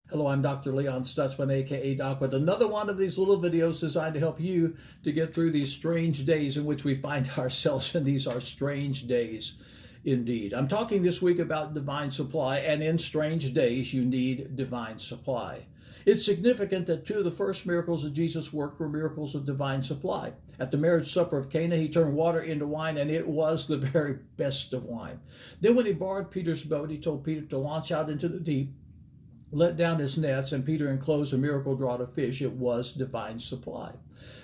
Hello, I'm Dr. Leon Stutzman, aka Doc, with another one of these little videos designed to help you to get through these strange days in which we find ourselves, and these are strange days indeed. I'm talking this week about divine supply, and in strange days you need divine supply. It's significant that two of the first miracles that Jesus worked were miracles of divine supply. At the marriage supper of Cana, he turned water into wine, and it was the very best of wine. Then when he borrowed Peter's boat, he told Peter to launch out into the deep, let down his nets, and Peter enclosed a miracle draught of fish. It was divine supply.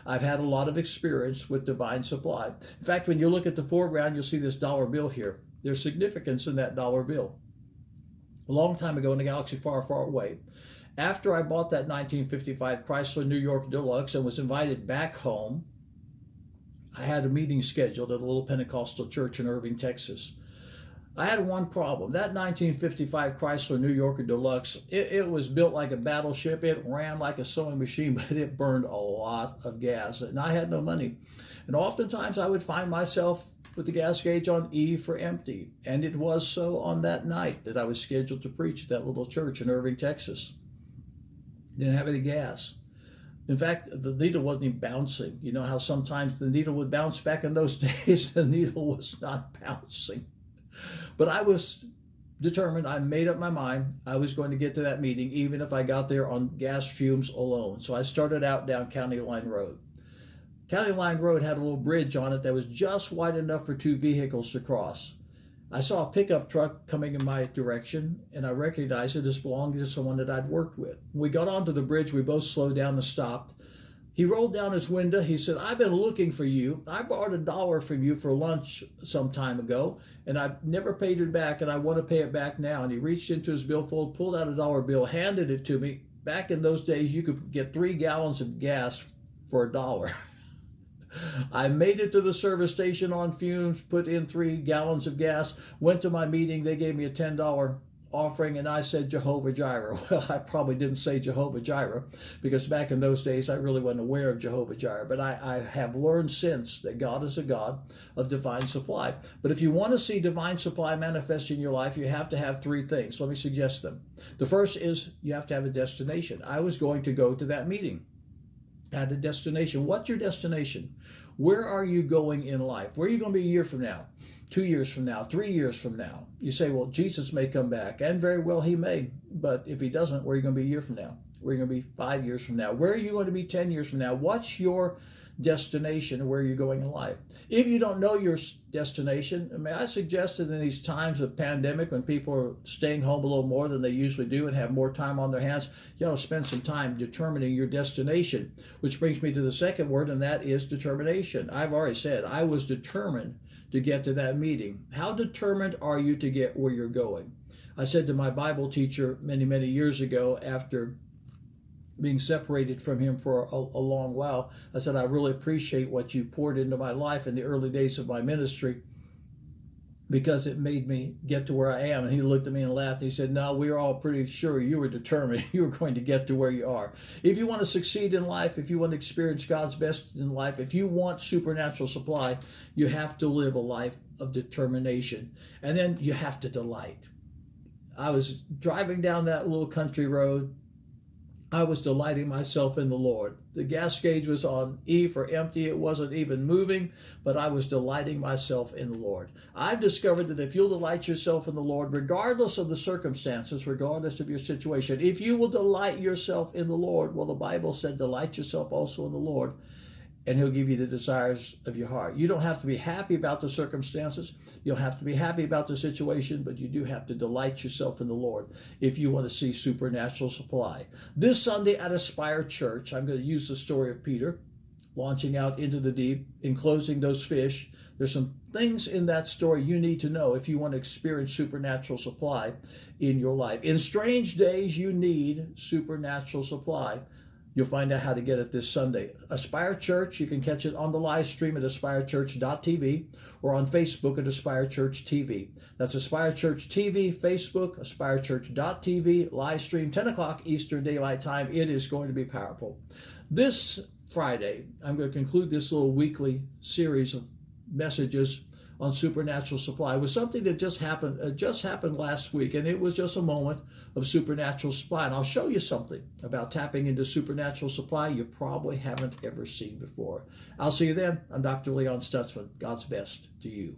I've had a lot of experience with divine supply. In fact, when you look at the foreground, you'll see this dollar bill here. There's significance in that dollar bill. A long time ago in a galaxy far, far away, after I bought that 1955 Chrysler New York Deluxe and was invited back home, I had a meeting scheduled at a little Pentecostal church in Irving, Texas. I had one problem. That 1955 Chrysler New Yorker Deluxe, it was built like a battleship. It ran like a sewing machine, but it burned a lot of gas, and I had no money. And oftentimes I would find myself with the gas gauge on E for empty. And it was so on that night that I was scheduled to preach at that little church in Irving, Texas. Didn't have any gas. In fact, the needle wasn't even bouncing. You know how sometimes the needle would bounce back in those days? The needle was not bouncing. But I was determined. I made up my mind I was going to get to that meeting, even if I got there on gas fumes alone. So I started out down County Line Road. County Line Road had a little bridge on it that was just wide enough for two vehicles to cross. I saw a pickup truck coming in my direction, and I recognized it as belonging to someone that I'd worked with. When we got onto the bridge, we both slowed down and stopped. He rolled down his window. He said, "I've been looking for you. I borrowed $1 from you for lunch some time ago, and I've never paid it back, and I want to pay it back now." And he reached into his billfold, pulled out a dollar bill, handed it to me. Back in those days, you could get 3 gallons of gas for $1. I made it to the service station on fumes, put in 3 gallons of gas, went to my meeting. They gave me a $10 offering, and I said Jehovah Jireh. Well, I probably didn't say Jehovah Jireh, because back in those days I really wasn't aware of Jehovah Jireh. But I have learned since that God is a God of divine supply. But if you want to see divine supply manifest in your life, you have to have 3 things. Let me suggest them. The first is you have to have a destination. I was going to go to that meeting. I had a destination. What's your destination? Where are you going in life? Where are you going to be a year from now, 2 years from now, 3 years from now? You say, well, Jesus may come back, and very well he may. But if he doesn't, where are you going to be a year from now? Where are you going to be 5 years from now? Where are you going to be 10 years from now? What's your destination and where you're going in life? If you don't know your destination, I suggest that in these times of pandemic, when people are staying home a little more than they usually do and have more time on their hands, you ought to spend some time determining your destination, which brings me to the second word, and that is determination. I've already said I was determined to get to that meeting. How determined are you to get where you're going? I said to my Bible teacher many, many years ago, after being separated from him for a long while, I said, I really appreciate what you poured into my life in the early days of my ministry, because it made me get to where I am. And he looked at me and laughed. He said, no, we're all pretty sure you were determined you were going to get to where you are. If you want to succeed in life, if you want to experience God's best in life, if you want supernatural supply, you have to live a life of determination. And then you have to delight. I was driving down that little country road. I was delighting myself in the Lord. The gas gauge was on E for empty. It wasn't even moving, but I was delighting myself in the Lord. I've discovered that if you'll delight yourself in the Lord, regardless of the circumstances, regardless of your situation, if you will delight yourself in the Lord, well, the Bible said, delight yourself also in the Lord, and he'll give you the desires of your heart. You don't have to be happy about the circumstances. You'll have to be happy about the situation, but you do have to delight yourself in the Lord if you want to see supernatural supply. This Sunday at Aspire Church, I'm going to use the story of Peter launching out into the deep, enclosing those fish. There's some things in that story you need to know if you want to experience supernatural supply in your life. In strange days, you need supernatural supply. You'll find out how to get it this Sunday. Aspire Church, you can catch it on the live stream at aspirechurch.tv or on Facebook at Aspire Church TV. That's Aspire Church TV, Facebook, aspirechurch.tv, live stream, 10 o'clock Eastern Daylight Time. It is going to be powerful. This Friday, I'm going to conclude this little weekly series of messages on supernatural supply. It was something that just happened last week, and it was just a moment of supernatural supply. And I'll show you something about tapping into supernatural supply you probably haven't ever seen before. I'll see you then. I'm Dr. Leon Stutzman. God's best to you.